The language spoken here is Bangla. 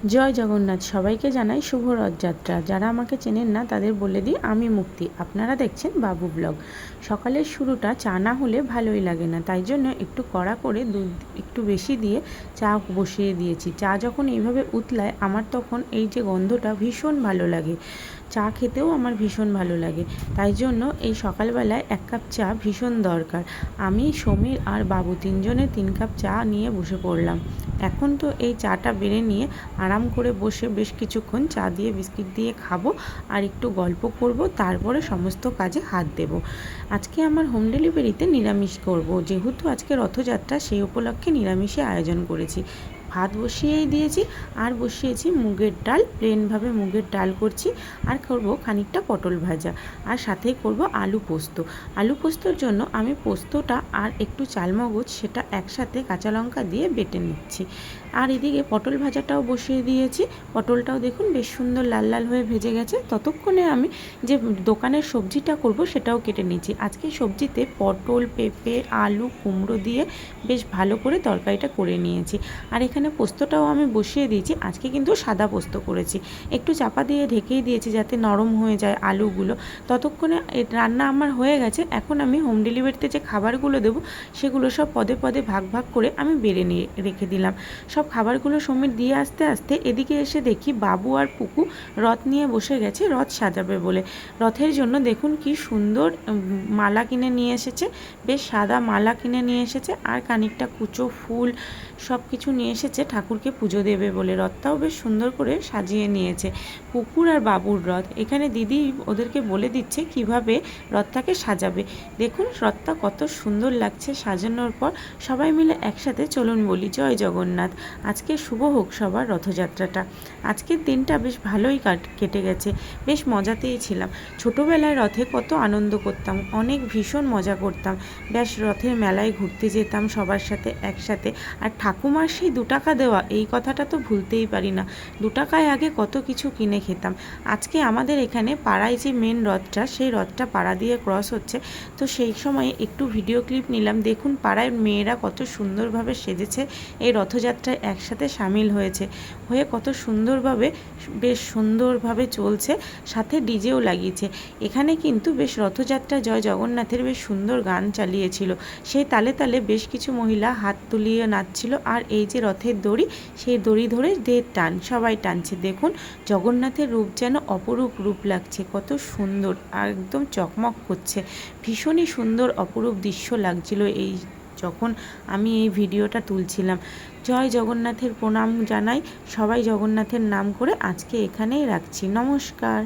জয় জগন্নাথ। সবাইকে জানাই শুভ রথযাত্রা। যারা আমাকে চেনেন না তাদের বলে দিই, আমি মুক্তি। আপনারা দেখছেন বাবু ব্লগ। সকালের শুরুটা চা না হলে ভালোই লাগে না, তাই জন্য একটু কড়া করে দুধ একটু বেশি দিয়ে চা বসিয়ে দিয়েছি। চা যখন এইভাবে উতলায় আমার তখন এই যে গন্ধটা ভীষণ ভালো লাগে। চা খেতেও আমার ভীষণ ভালো লাগে, তাই জন্য এই সকালবেলায় 1 কাপ চা ভীষণ দরকার। আমি, সমীর আর বাবু তিনজনে 3 কাপ চা নিয়ে বসে পড়লাম। এখন তো এই চাটা বেড়ে নিয়ে আরাম করে বসে বেশ কিছুক্ষণ চা দিয়ে বিস্কিট দিয়ে খাবো আর একটু গল্প করব, তারপরে সমস্ত কাজে হাত দেব। আজকে আমার হোম ডেলিভারিতে নিরামিষ করব, যেহেতু আজকে রথযাত্রা সেই উপলক্ষে নিরামিষে আয়োজন করেছি। ভাত বসিয়েই দিয়েছি আর বসিয়েছি মুগের ডাল, প্লেনভাবে মুগের ডাল করছি। আর করব খানিকটা পটল ভাজা, আর সাথেই করব আলু পোস্ত। আলু পোস্তর জন্য আমি পোস্তটা আর একটু চালমগজ সেটা একসাথে কাঁচা লঙ্কা দিয়ে বেটে নিচ্ছি। আর এদিকে পটল ভাজাটাও বসিয়ে দিয়েছি। পটলটাও দেখুন বেশ সুন্দর লাল লাল হয়ে ভেজে গেছে। ততক্ষণে আমি যে দোকানের সবজিটা করব সেটাও কেটে নিচ্ছি। আজকে সবজিতে পটল, পেঁপে, আলু, কুমড়ো দিয়ে বেশ ভালো করে তরকারিটা করে নিয়েছি। আর এখানে পোস্তটাও আমি বসিয়ে দিয়েছি। আজকে কিন্তু সাদা পোস্ত করেছি, একটু চাপা দিয়ে ঢেকেই দিয়েছি যাতে নরম হয়ে যায় আলুগুলো। ততক্ষণে রান্না আমার হয়ে গেছে। এখন আমি হোম ডেলিভারিতে যে খাবারগুলো দেবো সেগুলো সব পদে পদে ভাগ ভাগ করে আমি বেড়ে নিয়ে রেখে দিলাম। সব খাবারগুলো সমীর দিয়ে আস্তে আস্তে এদিকে এসে দেখি বাবু আর পুকু রথ নিয়ে বসে গেছে রথ সাজাবে বলে। রথের জন্য দেখুন কি সুন্দর মালা কিনে নিয়ে এসেছে, বেশ সাদা মালা কিনে নিয়ে এসেছে আর খানিকটা কুচো ফুল সব কিছু নিয়ে এসেছে ঠাকুরকে পুজো দেবে বলে। রথটাও বেশ সুন্দর করে সাজিয়ে নিয়েছে। পুকুর আর বাবুর রথ, এখানে দিদি ওদেরকে বলে দিচ্ছে কিভাবে রথটাকে সাজাবে। দেখুন রথটা কত সুন্দর লাগছে সাজানোর পর। সবাই মিলে একসাথে চলুন বলি জয় জগন্নাথ। আজকে শুভ হোক সবার রথযাত্রাটা। আজকের দিনটা বেশ ভালোই কেটে গেছে, বেশ মজাতেই ছিলাম। ছোটোবেলায় রথে কত আনন্দ করতাম, অনেক ভীষণ মজা করতাম। বেশ রথের মেলায় ঘুরতে যেতাম সবার সাথে একসাথে। আর ঠাকুমার সেই 2 টাকা দেওয়া, এই কথাটা তো ভুলতেই পারি না। 2 টাকায় আগে কত কিছু কিনে খেতাম। আজকে আমাদের এখানে পাড়ায় যে মেন রথটা, সেই রথটা পাড়া দিয়ে ক্রস হচ্ছে, তো সেই সময় একটু ভিডিও ক্লিপ নিলাম। দেখুন পাড়ায় মেয়েরা কত সুন্দরভাবে সেজেছে, এই রথযাত্রায় একসাথে সামিল হয়েছে, হয়ে কত সুন্দরভাবে বেশ সুন্দরভাবে চলছে, সাথে ডিজেও লাগিয়েছে। এখানে কিন্তু বেশ রথযাত্রা জয় জগন্নাথের বেশ সুন্দর গান চালিয়েছিল। সেই তালে তালে বেশ কিছু মহিলা হাত তুলিয়ে নাচছিল। আর এই যে রথের দড়ি, সেই দড়ি ধরে টান সবাই টানছে। দেখুন জগন্নাথের রূপ যেন অপরূপ রূপ লাগছে, কত সুন্দর, একদম চকমক করছে। ভীষণই সুন্দর অপরূপ দৃশ্য লাগছিল এই যখন আমি এই ভিডিওটা তুলছিলাম। জয় জগন্নাথের প্রণাম জানাই। সবাই জগন্নাথের নাম করে আজকে এখানেই রাখছি। নমস্কার।